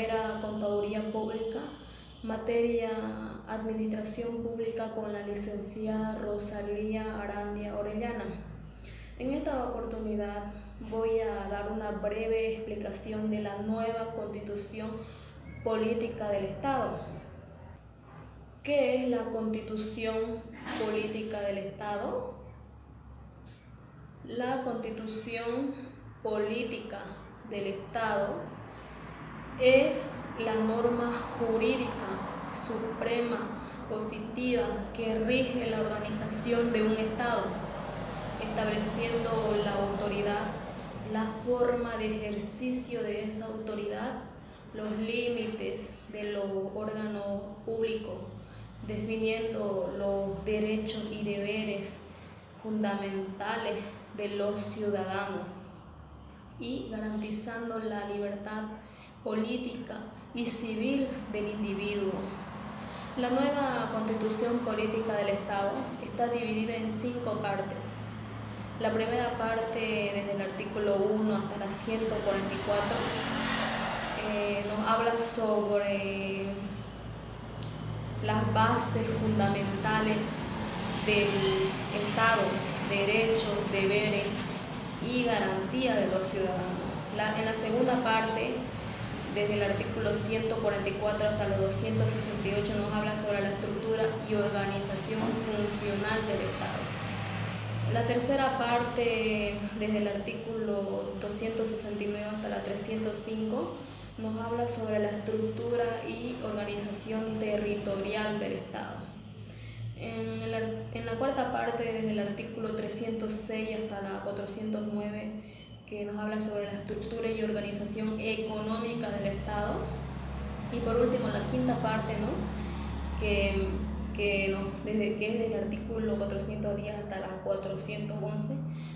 carrera Contaduría Pública, materia Administración Pública con la licenciada Rosalía Arandia Orellana. En esta oportunidad voy a dar una breve explicación de la nueva Constitución Política del Estado. ¿Qué es la Constitución Política del Estado? La Constitución Política del Estado es la norma jurídica suprema positiva que rige la organización de un Estado, estableciendo la autoridad, la forma de ejercicio de esa autoridad, los límites de los órganos públicos, definiendo los derechos y deberes fundamentales de los ciudadanos y garantizando la libertad política y civil del individuo. La nueva Constitución Política del Estado está dividida en 5 partes. La primera parte, desde el artículo 1 hasta la 144, nos habla sobre las bases fundamentales del Estado, derechos, deberes y garantía de los ciudadanos. En la segunda parte, desde el artículo 144 hasta el 268, nos habla sobre la estructura y organización funcional del Estado. La tercera parte, desde el artículo 269 hasta la 305, nos habla sobre la estructura y organización territorial del Estado. En la cuarta parte, desde el artículo 306 hasta la 409, que nos habla sobre la estructura y organización económica del Estado. Y por último, la quinta parte, que es desde el artículo 410 hasta la 411,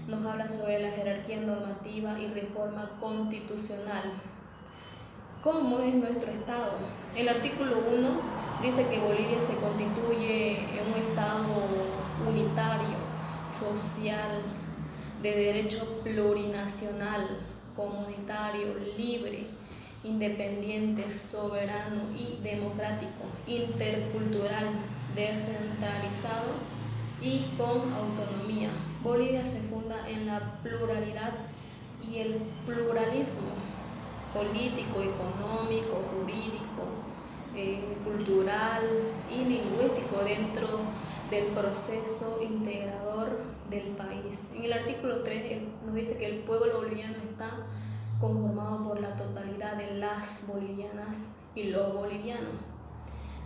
nos habla sobre la jerarquía normativa y reforma constitucional. ¿Cómo es nuestro Estado? El artículo 1 dice que Bolivia se constituye en un Estado unitario, social, de derecho plurinacional, comunitario, libre, independiente, soberano y democrático, intercultural, descentralizado y con autonomía. Bolivia se funda en la pluralidad y el pluralismo político, económico, jurídico, cultural y lingüístico dentro del proceso integrador del país. En el artículo 3 nos dice que el pueblo boliviano está conformado por la totalidad de las bolivianas y los bolivianos,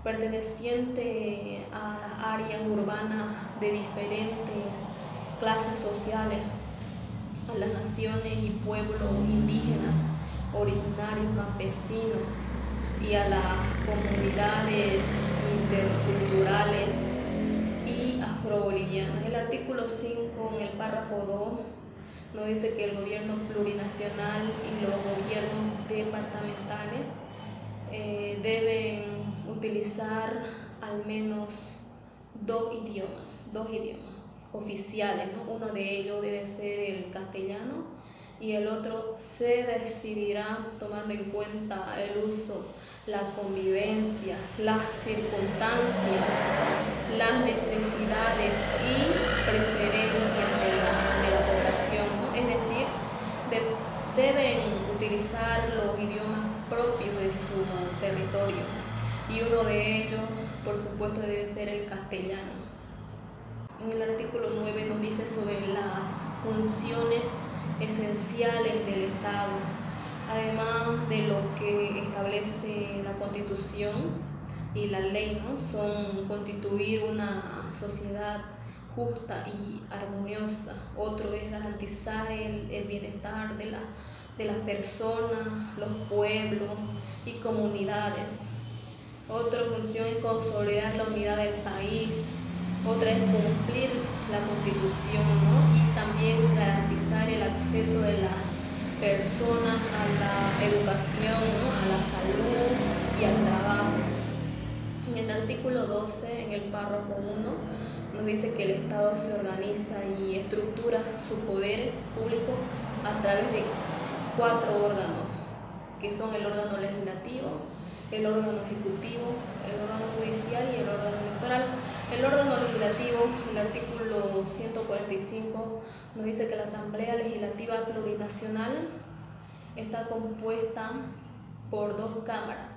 perteneciente a las áreas urbanas de diferentes clases sociales, a las naciones y pueblos indígenas, originarios, campesinos y a las comunidades interculturales y afrobolivianas. El artículo 5, en el párrafo 2, nos dice que el gobierno plurinacional y los gobiernos departamentales deben utilizar al menos dos idiomas oficiales, Uno de ellos debe ser el castellano y el otro se decidirá tomando en cuenta el uso, la convivencia, las circunstancias, las necesidades y preferencias de la población, Es decir, deben utilizar los idiomas propios de su territorio y uno de ellos, por supuesto, debe ser el castellano. En el artículo 9 nos dice sobre las funciones esenciales del Estado, además de lo que establece la Constitución y la ley, son constituir una sociedad justa y armoniosa. Otro es garantizar el bienestar de las personas, los pueblos y comunidades. Otra función es consolidar la unidad del país. Otra es cumplir la Constitución, y también garantizar el acceso de las personas a la educación, a la salud y al trabajo. En el artículo 12, en el párrafo 1, nos dice que el Estado se organiza y estructura su poder público a través de 4 órganos: que son el órgano legislativo, el órgano ejecutivo, el órgano judicial y el órgano electoral. El órgano legislativo, el artículo 145, nos dice que la Asamblea Legislativa Plurinacional está compuesta por dos cámaras,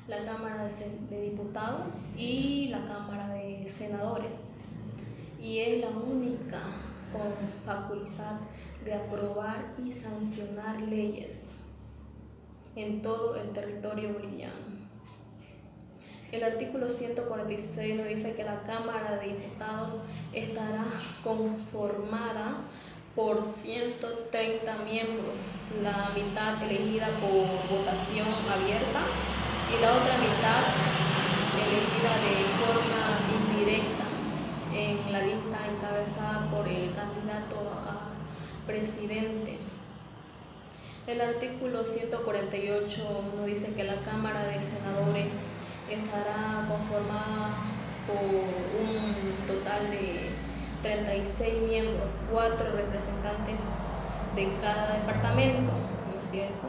la Cámara de Diputados y la Cámara de Senadores, y es la única con facultad de aprobar y sancionar leyes en todo el territorio boliviano. El artículo 146 nos dice que la Cámara de Diputados estará conformada por 130 miembros, la mitad elegida por votación abierta y la otra mitad elegida de forma indirecta en la lista encabezada por el candidato a presidente. El artículo 148 nos dice que la Cámara de Senadores estará conformada por un total de 36 miembros, 4 representantes de cada departamento, ¿no es cierto?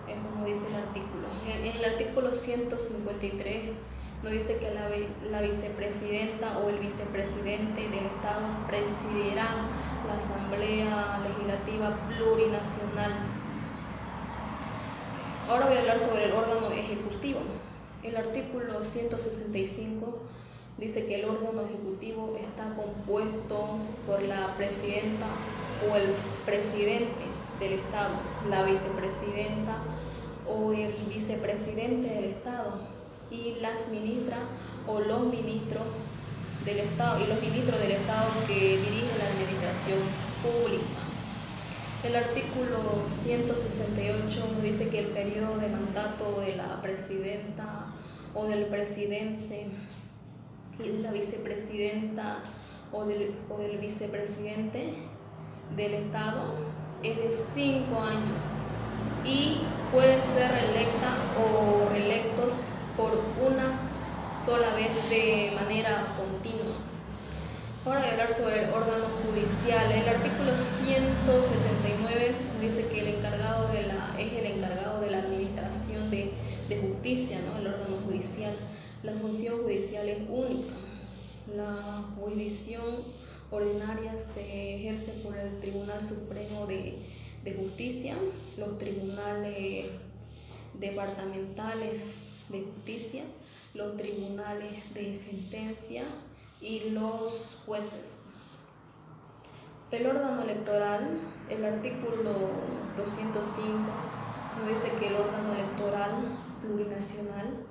Eso nos dice el artículo. En el artículo 153 nos dice que la vicepresidenta o el vicepresidente del Estado presidirá la Asamblea Legislativa Plurinacional. Ahora voy a hablar sobre el órgano ejecutivo. El artículo 165 dice que el órgano ejecutivo está compuesto por la presidenta o el presidente del Estado, la vicepresidenta o el vicepresidente del Estado y las ministras o los ministros del Estado y los ministros del Estado que dirigen la administración pública. El artículo 168 nos dice que el periodo de mandato de la presidenta o del presidente y de la vicepresidenta o del vicepresidente del Estado es de 5 años y puede ser reelecta o reelectos por una sola vez de manera continua. Ahora voy a hablar sobre el órgano judicial. El artículo 179 dice que es el encargado de la administración de justicia, ¿no? El órgano judicial. La función judicial es única. La jurisdicción ordinaria se ejerce por el Tribunal Supremo de Justicia, los tribunales departamentales de justicia, los tribunales de sentencia y los jueces. El órgano electoral, el artículo 205 nos dice que el órgano electoral plurinacional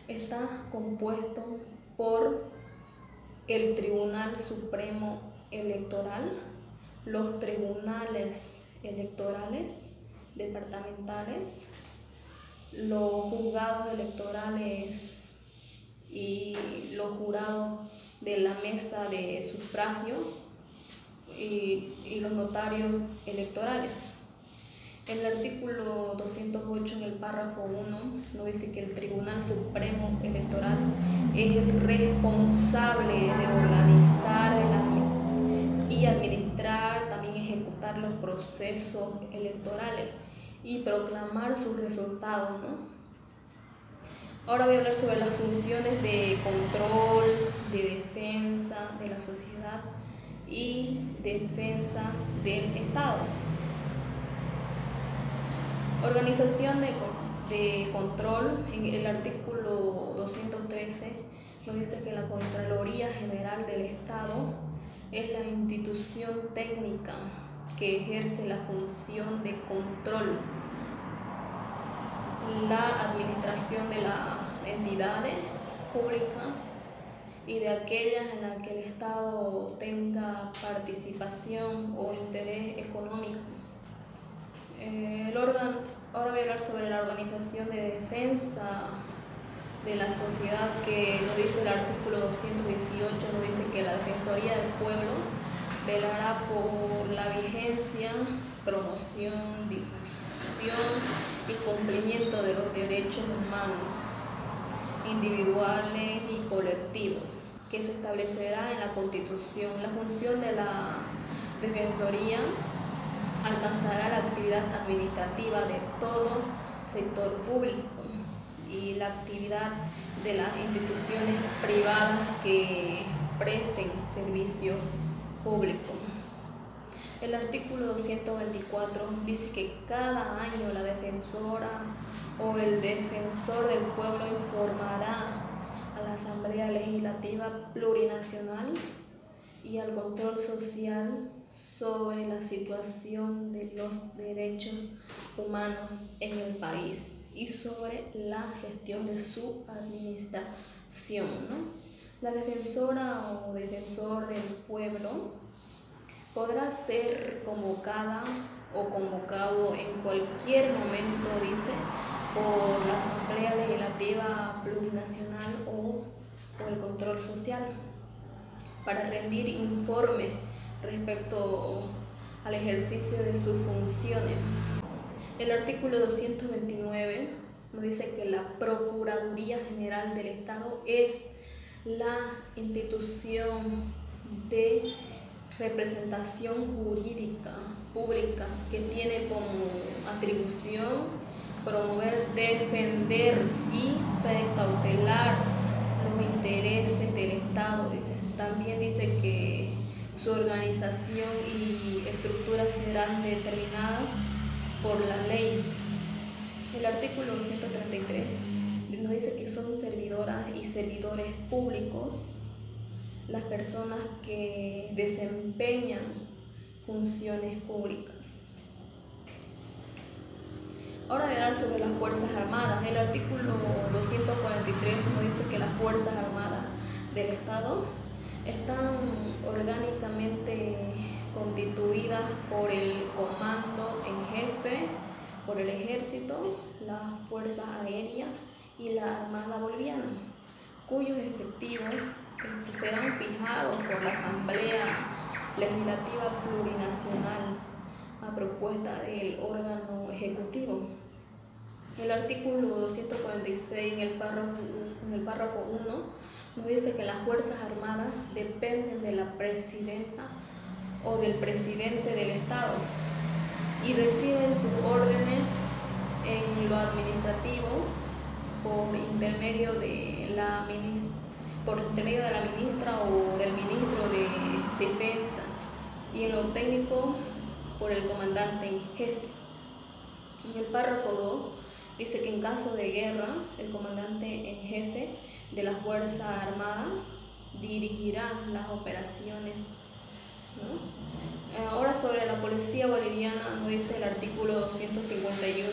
está compuesto por el Tribunal Supremo Electoral, los tribunales electorales departamentales, los juzgados electorales y los jurados de la mesa de sufragio y los notarios electorales. El artículo 208 en el párrafo 1 nos dice que el Tribunal Supremo Electoral es responsable de organizar y administrar, también ejecutar los procesos electorales y proclamar sus resultados, ¿no? Ahora voy a hablar sobre las funciones de control, de defensa de la sociedad y defensa del Estado. Organización de control, en el artículo 213 nos dice que la Contraloría General del Estado es la institución técnica que ejerce la función de control, la administración de las entidades públicas y de aquellas en las que el Estado tenga participación o interés económico. Ahora voy a hablar sobre la organización de defensa de la sociedad, que nos dice el artículo 218, nos dice que la Defensoría del Pueblo velará por la vigencia, promoción, difusión y cumplimiento de los derechos humanos individuales y colectivos que se establecerá en la Constitución. La función de la Defensoría alcanzará la actividad administrativa de todo sector público y la actividad de las instituciones privadas que presten servicio público. El artículo 224 dice que cada año la defensora o el defensor del pueblo informará a la Asamblea Legislativa Plurinacional y al control social sobre la situación de los derechos humanos en el país y sobre la gestión de su administración, ¿no? La defensora o defensor del pueblo podrá ser convocada o convocado en cualquier momento, dice, por la Asamblea Legislativa Plurinacional o el control social para rendir informe respecto al ejercicio de sus funciones. El artículo 229 nos dice que la Procuraduría General del Estado es la institución de representación jurídica pública que tiene como atribución promover, defender y precautelar los intereses del Estado. También dice que su organización y estructura serán determinadas por la ley. El artículo 233 nos dice que son servidoras y servidores públicos las personas que desempeñan funciones públicas. Ahora voy a hablar sobre las Fuerzas Armadas. El artículo 243 nos dice que las Fuerzas Armadas del Estado están orgánicamente constituidas por el Comando en Jefe, por el Ejército, la Fuerza Aérea y la Armada Boliviana, cuyos efectivos serán fijados por la Asamblea Legislativa Plurinacional a propuesta del órgano ejecutivo. El artículo 246 en el párrafo 1 nos dice que las Fuerzas Armadas dependen de la presidenta o del presidente del Estado y reciben sus órdenes en lo administrativo por intermedio de la ministra o del ministro de Defensa y en lo técnico por el comandante en jefe. En el párrafo 2 dice que en caso de guerra el comandante en jefe de la Fuerza Armada dirigirá las operaciones, ¿no? Ahora sobre la Policía Boliviana nos dice el artículo 251,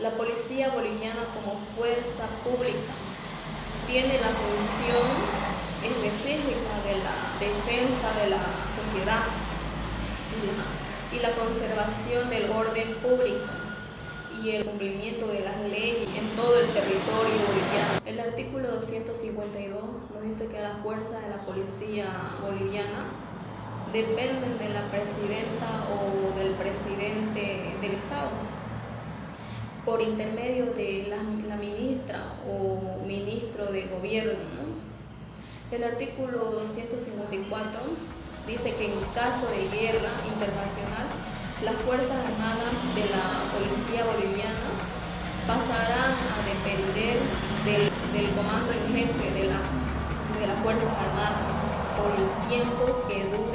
la Policía Boliviana como fuerza pública tiene la función específica de la defensa de la sociedad y la conservación del orden público y el cumplimiento de las leyes en todo el territorio boliviano. El artículo 252 nos dice que las fuerzas de la Policía Boliviana dependen de la presidenta o del presidente del Estado por intermedio de la ministra o ministro de gobierno, ¿no? El artículo 254 dice que en caso de guerra internacional las Fuerzas Armadas de la Policía Boliviana pasarán a depender del comando en jefe de las Fuerzas Armadas por el tiempo que dure